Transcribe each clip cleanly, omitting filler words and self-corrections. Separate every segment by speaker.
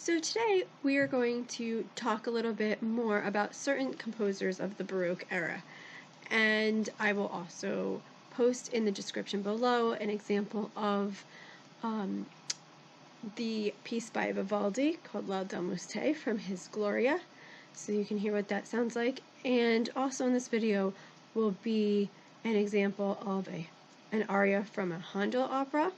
Speaker 1: So today we are going to talk a little bit more about certain composers of the Baroque era, and I will also post in the description below an example of the piece by Vivaldi called L'Aldamuste from his Gloria, so you can hear what that sounds like. And also in this video will be an example of an aria from a Handel opera,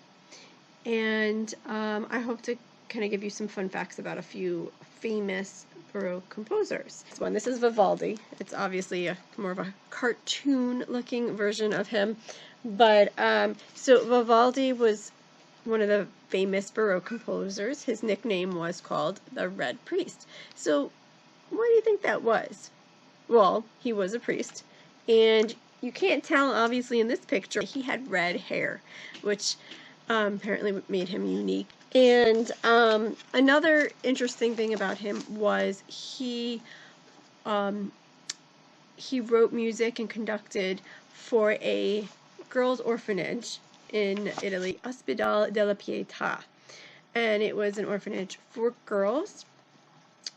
Speaker 1: and I hope to kind of give you some fun facts about a few famous Baroque composers. This is Vivaldi. It's obviously more of a cartoon-looking version of him, but so Vivaldi was one of the famous Baroque composers. His nickname was called the Red Priest. So what do you think that was? Well, he was a priest, and you can't tell obviously in this picture. He had red hair, which apparently made him unique. And another interesting thing about him was he wrote music and conducted for a girls' orphanage in Italy, Ospedale della Pietà, and it was an orphanage for girls.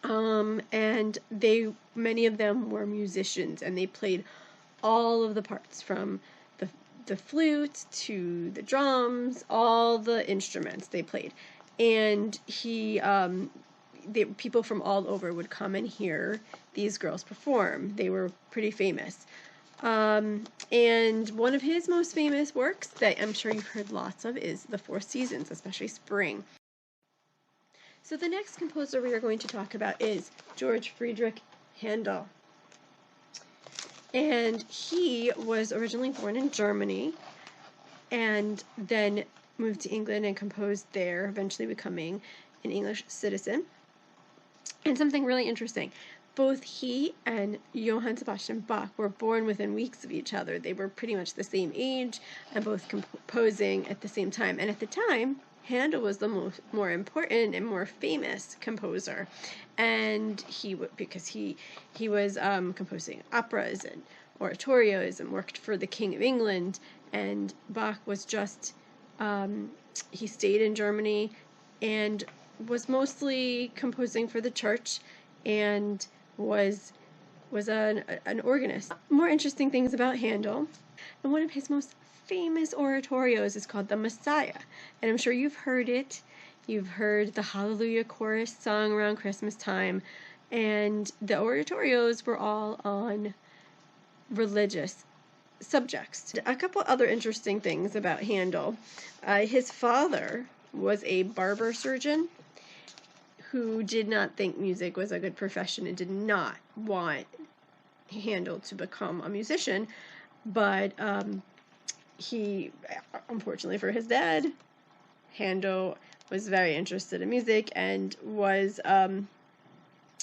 Speaker 1: And many of them were musicians, and they played all of the parts, from the flute to the drums, all the instruments they played. And people from all over would come and hear these girls perform. They were pretty famous. And one of his most famous works that I'm sure you've heard lots of is the Four Seasons, especially spring. So the next composer we are going to talk about is George Friedrich Handel. And he was originally born in Germany and then moved to England and composed there, eventually becoming an English citizen. And something really interesting, both he and Johann Sebastian Bach were born within weeks of each other. They were pretty much the same age and both composing at the same time. And at the time, Handel was the more important and more famous composer, and because he was composing operas and oratorios and worked for the King of England, and Bach was just he stayed in Germany and was mostly composing for the church and was an organist. More interesting things about Handel, and one of his most famous oratorios is called the Messiah, and I'm sure you've heard it. You've heard the Hallelujah chorus sung around Christmas time, and the oratorios were all on religious subjects. A couple other interesting things about Handel. His father was a barber surgeon who did not think music was a good profession and did not want Handel to become a musician, but he, unfortunately for his dad, Handel was very interested in music and was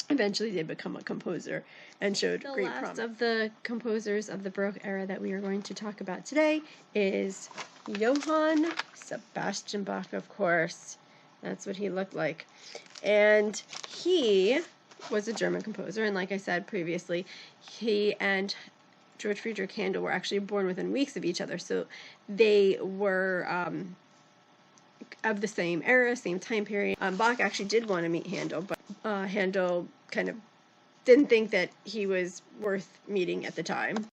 Speaker 1: eventually did become a composer and showed great promise. The last of the composers of the Baroque era that we are going to talk about today is Johann Sebastian Bach, of course. That's what he looked like. And he was a German composer, and like I said previously, he and George Friedrich Handel were actually born within weeks of each other, so they were of the same era, same time period. Bach actually did want to meet Handel, but Handel kind of didn't think that he was worth meeting at the time,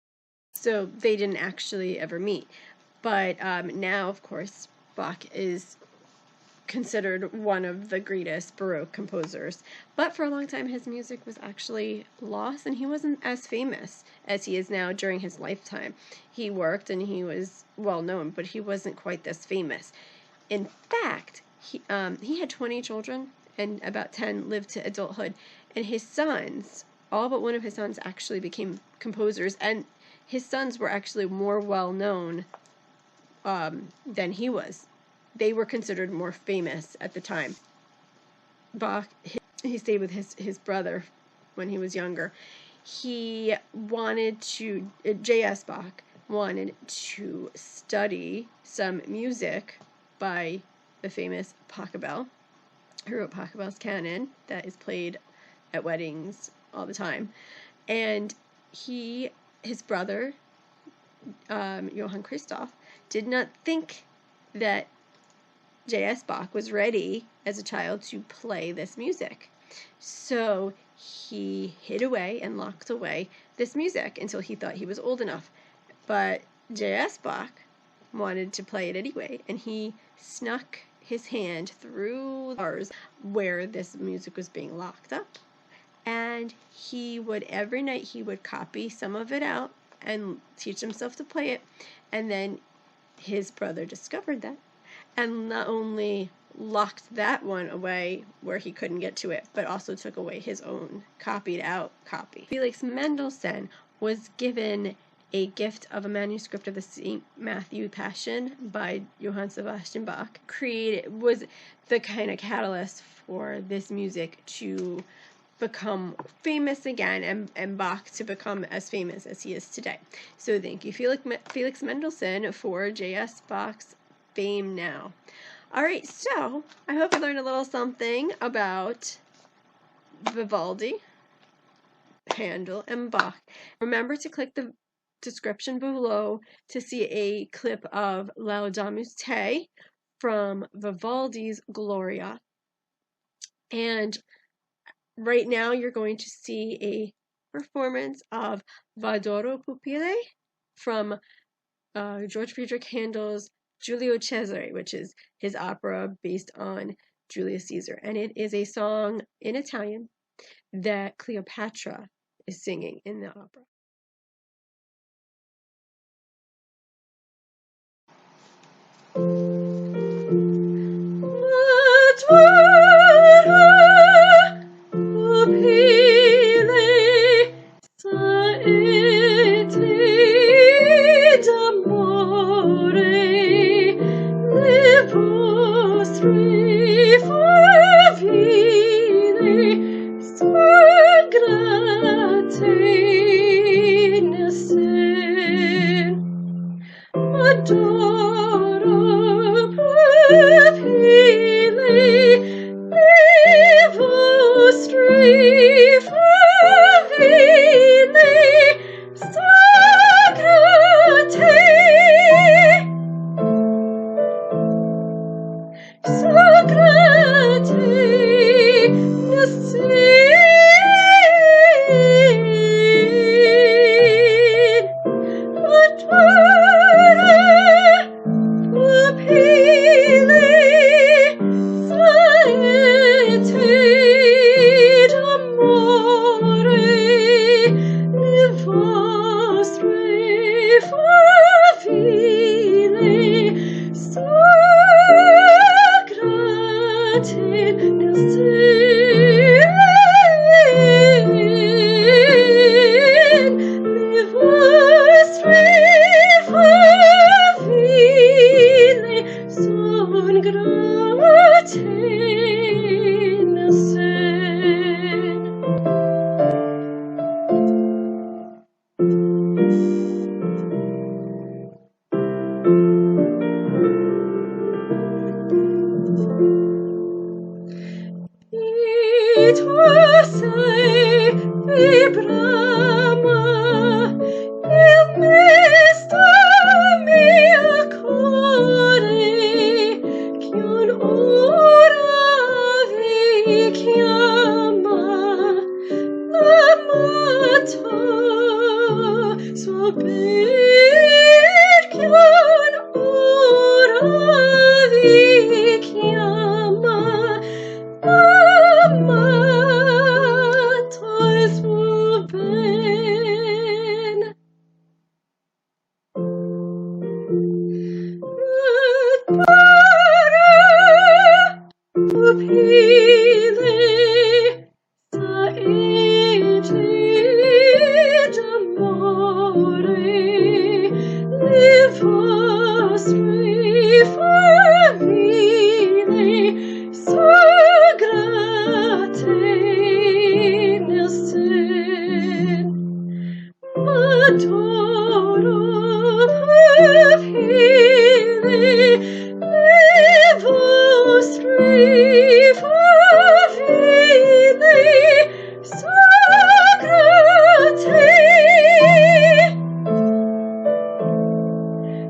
Speaker 1: so they didn't actually ever meet. But now, of course, Bach is considered one of the greatest Baroque composers, but for a long time his music was actually lost, and he wasn't as famous as he is now during his lifetime. He worked and he was well known, but he wasn't quite this famous. In fact, he had 20 children, and about 10 lived to adulthood, and his sons, all but one of his sons, actually became composers, and his sons were actually more well known than he was. They were considered more famous at the time. Bach, he stayed with his brother when he was younger. He wanted to, J.S. Bach wanted to study some music by the famous Pupille, who wrote Pachelbel's canon that is played at weddings all the time. And his brother, Johann Christoph, did not think that J.S. Bach was ready as a child to play this music. So he hid away and locked away this music until he thought he was old enough. But J.S. Bach wanted to play it anyway, and he snuck his hand through bars where this music was being locked up. And every night he would copy some of it out and teach himself to play it. And then his brother discovered that and not only locked that one away where he couldn't get to it, but also took away his own copied out copy. Felix Mendelssohn was given a gift of a manuscript of the St. Matthew Passion by Johann Sebastian Bach. Was the kind of catalyst for this music to become famous again, and Bach to become as famous as he is today. So thank you, Felix Mendelssohn, for J.S. Bach's fame now. All right, so I hope you learned a little something about Vivaldi, Handel, and Bach. Remember to click the description below to see a clip of Laudamus Te from Vivaldi's Gloria. And right now you're going to see a performance of V'adoro Pupille from George Friedrich Handel's Giulio Cesare, which is his opera based on Julius Caesar. And it is a song in Italian that Cleopatra is singing in the opera.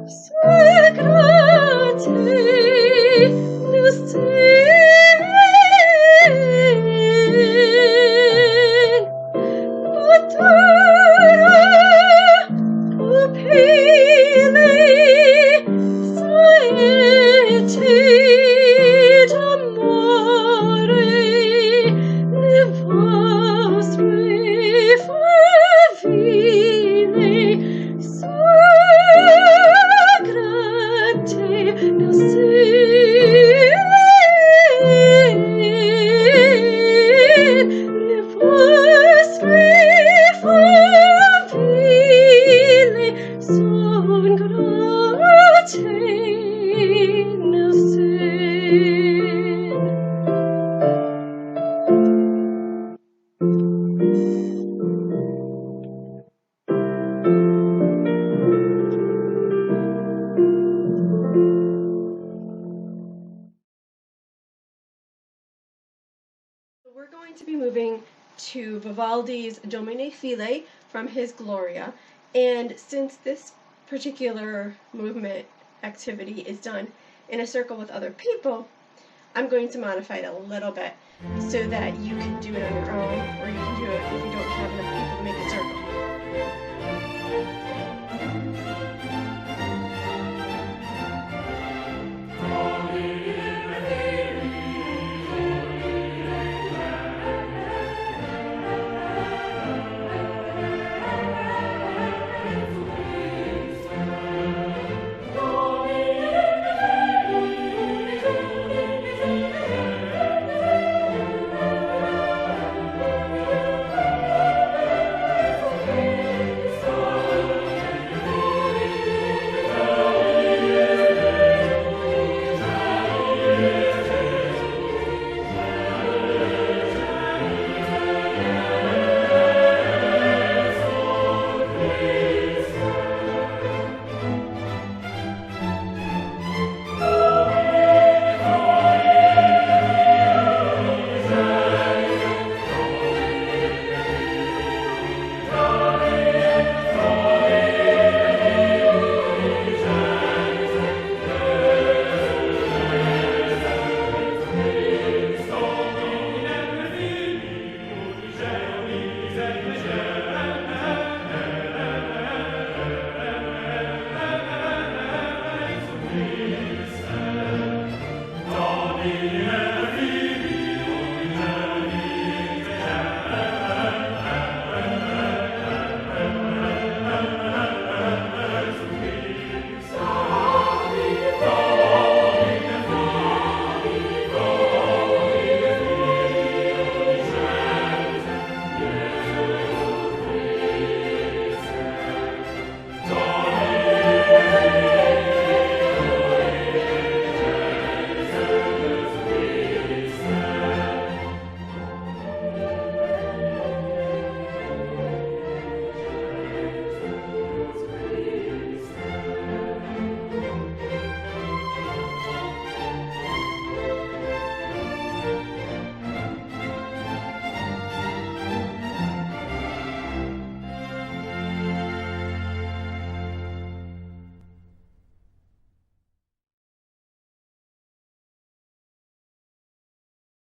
Speaker 1: Sacra We're going to be moving to Vivaldi's Domine Fili from his Gloria, and since this particular movement activity is done in a circle with other people, I'm going to modify it a little bit so that you can do it on your own, or you can do it if you don't have enough people to make a circle.